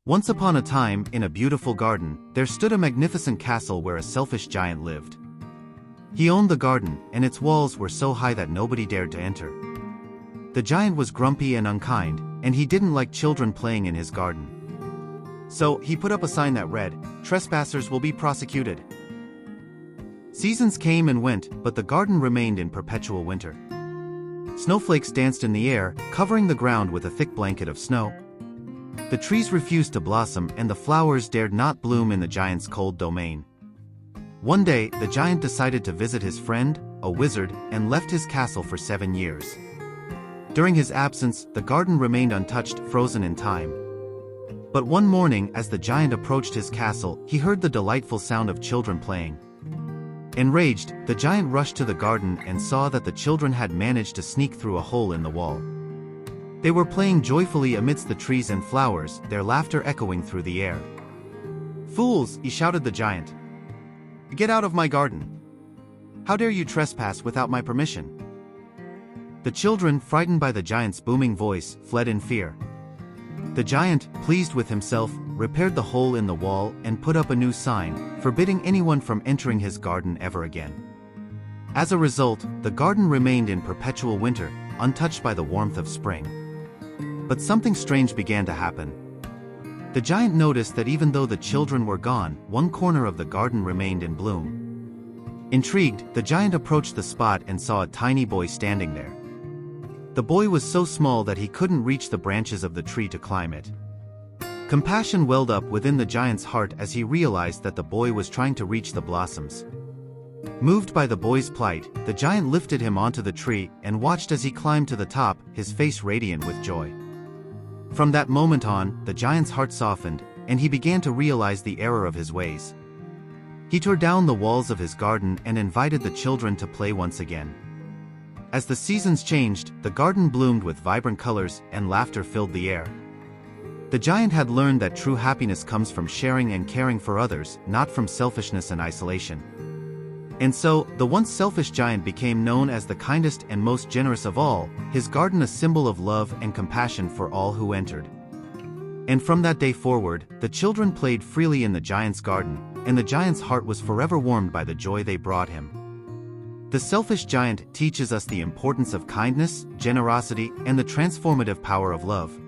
Once upon a time, in a beautiful garden, there stood a magnificent castle where a selfish giant lived. He owned the garden, and its walls were so high that nobody dared to enter. The giant was grumpy and unkind, and he didn't like children playing in his garden. So, he put up a sign that read, "Trespassers will be prosecuted." Seasons came and went, but the garden remained in perpetual winter. Snowflakes danced in the air, covering the ground with a thick blanket of snow. The trees refused to blossom, and the flowers dared not bloom in the giant's cold domain. One day, the giant decided to visit his friend, a wizard, and left his castle for 7 years. During his absence, the garden remained untouched, frozen in time. But one morning, as the giant approached his castle, he heard the delightful sound of children playing. Enraged, the giant rushed to the garden and saw that the children had managed to sneak through a hole in the wall. They were playing joyfully amidst the trees and flowers, their laughter echoing through the air. "Fools!" shouted the giant. "Get out of my garden! How dare you trespass without my permission?" The children, frightened by the giant's booming voice, fled in fear. The giant, pleased with himself, repaired the hole in the wall and put up a new sign, forbidding anyone from entering his garden ever again. As a result, the garden remained in perpetual winter, untouched by the warmth of spring. But something strange began to happen. The giant noticed that even though the children were gone, one corner of the garden remained in bloom. Intrigued, the giant approached the spot and saw a tiny boy standing there. The boy was so small that he couldn't reach the branches of the tree to climb it. Compassion welled up within the giant's heart as he realized that the boy was trying to reach the blossoms. Moved by the boy's plight, the giant lifted him onto the tree and watched as he climbed to the top, his face radiant with joy. From that moment on, the giant's heart softened, and he began to realize the error of his ways. He tore down the walls of his garden and invited the children to play once again. As the seasons changed, the garden bloomed with vibrant colors, and laughter filled the air. The giant had learned that true happiness comes from sharing and caring for others, not from selfishness and isolation. And so, the once selfish giant became known as the kindest and most generous of all, his garden a symbol of love and compassion for all who entered. And from that day forward, the children played freely in the giant's garden, and the giant's heart was forever warmed by the joy they brought him. The selfish giant teaches us the importance of kindness, generosity, and the transformative power of love.